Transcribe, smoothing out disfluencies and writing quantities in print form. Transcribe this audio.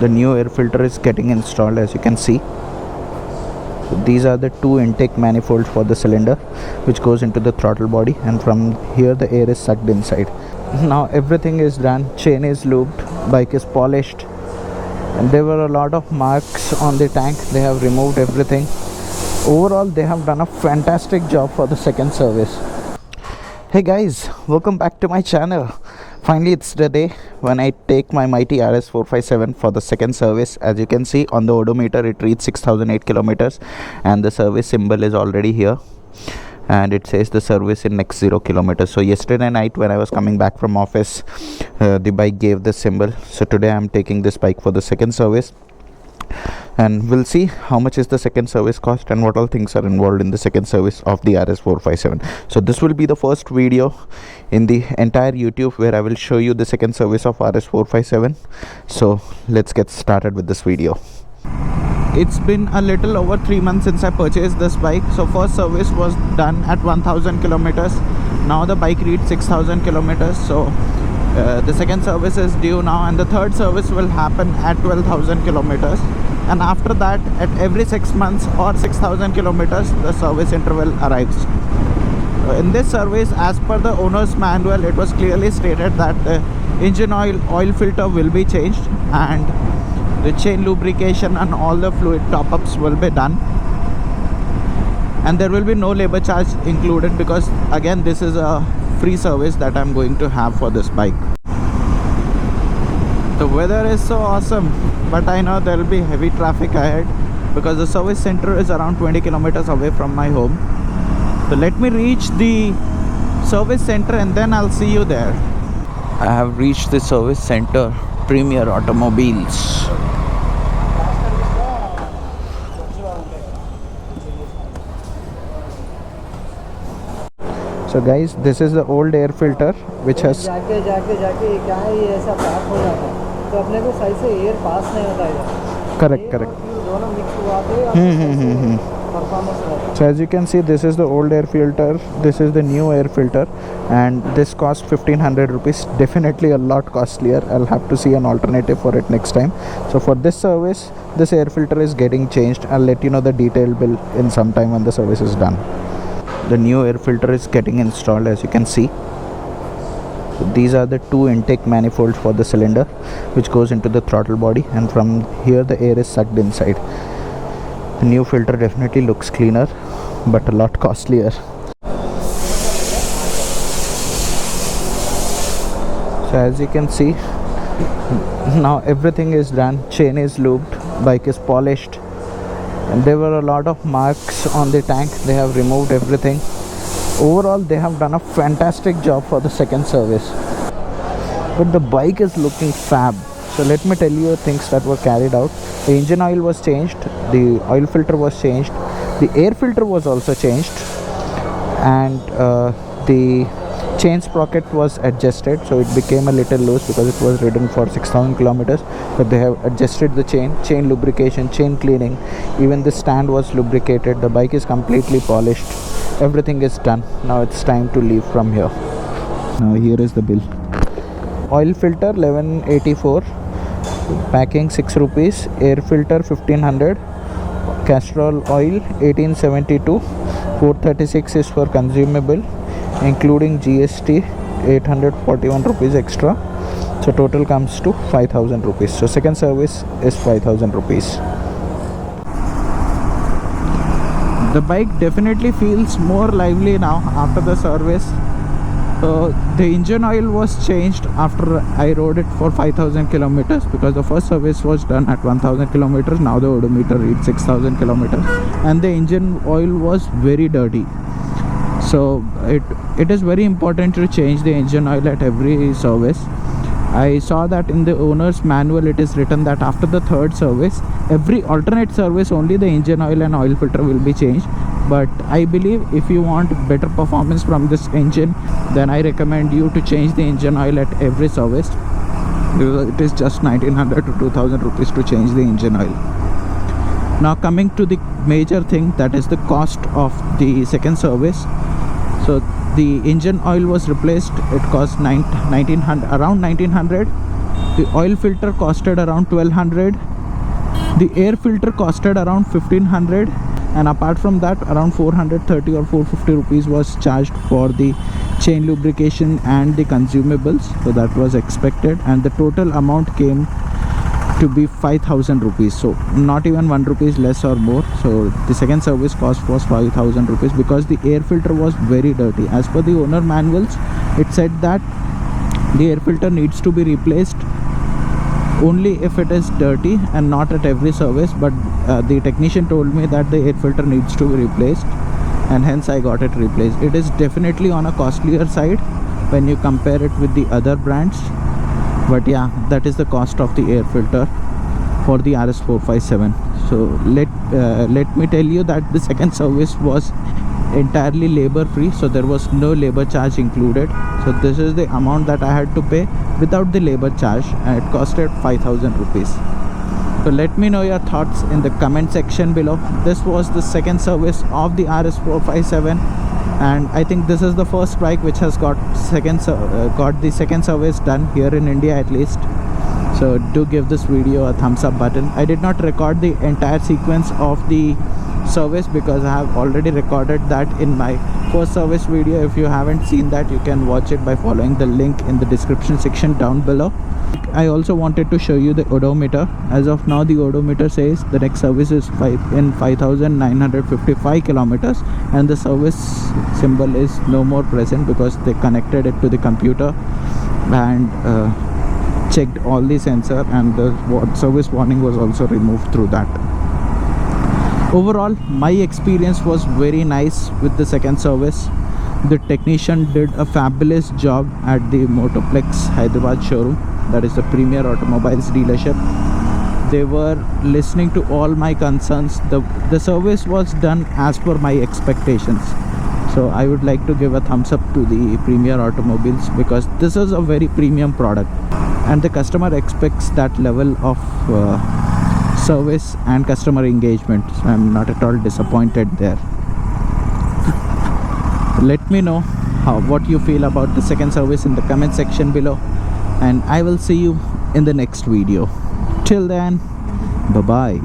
The new air filter is getting installed, as you can see. So these are the two intake manifolds for the cylinder which goes into the throttle body, and from here the air is sucked inside. Now everything is done, chain is lubed, bike is polished, and there were a lot of marks on the tank. They have removed everything. Overall they have done a fantastic job for the second service. Hey guys, welcome back to my channel. Finally it's the day when I take my mighty RS 457 for the second service. As you can see on the odometer, it reached 6008 kilometers and the service symbol is already here, and it says the service in next 0 kilometers. So yesterday night when I was coming back from office, the bike gave this symbol. So today I'm taking this bike for the second service, and we'll see how much is the second service cost and what all things are involved in the second service of the RS 457. So this will be the first video in the entire YouTube where I will show you the second service of RS 457. So let's get started with this video. It's been a little over 3 months since I purchased this bike. So first service was done at 1000 kilometers. Now the bike reached 6000 kilometers. So the second service is due now, and the third service will happen at 12,000 kilometers, and after that at every 6 months or 6,000 kilometers the service interval arrives. In this service, as per the owner's manual, it was clearly stated that the engine oil filter will be changed, and the chain lubrication and all the fluid top-ups will be done, and there will be no labor charge included, because again this is a free service that I'm going to have for this bike. The weather is so awesome, but I know there will be heavy traffic ahead because the service center is around 20 kilometers away from my home. So let me reach the service center and then I'll see you there. I have reached the service center, Premier Automobiles. So guys, this is the old air filter which has correct. So as you can see, this is the old air filter, this is the new air filter, and this cost 1500 rupees. Definitely a lot costlier. I'll have to see an alternative for it next time. So for this service, this air filter is getting changed. I'll let you know the detailed bill in some time when the service is done. The new air filter is getting installed, as you can see. So these are the two intake manifolds for the cylinder which goes into the throttle body, and from here the air is sucked inside. The new filter definitely looks cleaner but a lot costlier. So as you can see, now everything is done, chain is lubed, bike is polished, and there were a lot of marks on the tank. They have removed everything. Overall they have done a fantastic job for the second service, but the bike is looking fab. So let me tell you things that were carried out. The engine oil was changed, the oil filter was changed, the air filter was also changed, and the chain sprocket was adjusted, so it became a little loose because it was ridden for 6,000 kilometers. But they have adjusted the chain lubrication, chain cleaning, even the stand was lubricated. The bike is completely polished, everything is done. Now it's time to leave from here. Now here is the bill. Oil filter 1184, packing 6 rupees, air filter 1500, castrol oil 1872, 436 is for consumable, including GST 841 rupees extra. So total comes to 5000 rupees. So second service is 5000 rupees. The bike definitely feels more lively now after the service. The engine oil was changed after I rode it for 5000 kilometers, because the first service was done at 1000 kilometers. Now the odometer reads 6000 kilometers, and the engine oil was very dirty. So it is very important to change the engine oil at every service. I saw that in the owner's manual it is written that after the third service, every alternate service, only the engine oil and oil filter will be changed. But I believe if you want better performance from this engine, then I recommend you to change the engine oil at every service. It is just 1900 to 2000 rupees to change the engine oil. Now coming to the major thing, that is the cost of the second service. So the engine oil was replaced. It cost around 1900, The oil filter costed around 1200. The air filter costed around 1500, and apart from that around 430 or 450 rupees was charged for the chain lubrication and the consumables, so that was expected, and the total amount came to be 5000 rupees, so not even 1 rupees less or more. So the second service cost was 5000 rupees because the air filter was very dirty. As per the owner manuals, it said that the air filter needs to be replaced only if it is dirty and not at every service, but the technician told me that the air filter needs to be replaced, and hence I got it replaced. It is definitely on a costlier side when you compare it with the other brands, but yeah, that is the cost of the air filter for the RS 457. So let me tell you that the second service was entirely labor free, so there was no labor charge included. So this is the amount that I had to pay without the labor charge, and it costed 5000 rupees. So let me know your thoughts in the comment section below. This was the second service of the RS 457, and I think this is the first bike which has got the second service done here in India at least. So do give this video a thumbs up button. I did not record the entire sequence of the service because I have already recorded that in my first service video. If you haven't seen that, you can watch it by following the link in the description section down below. I also wanted to show you the odometer. As of now, the odometer says the next service is 5955 kilometers, and the service symbol is no more present because they connected it to the computer and checked all the sensor, and the service warning was also removed through that. Overall, my experience was very nice with the second service. The technician did a fabulous job at the Motoplex Hyderabad showroom, that is the Premier Automobiles dealership. They were listening to all my concerns. The service was done as per my expectations. So I would like to give a thumbs up to the Premier Automobiles because this is a very premium product, and the customer expects that level of service and customer engagement. So I'm not at all disappointed there. Let me know what you feel about the second service in the comment section below, and I will see you in the next video. Till then, bye bye.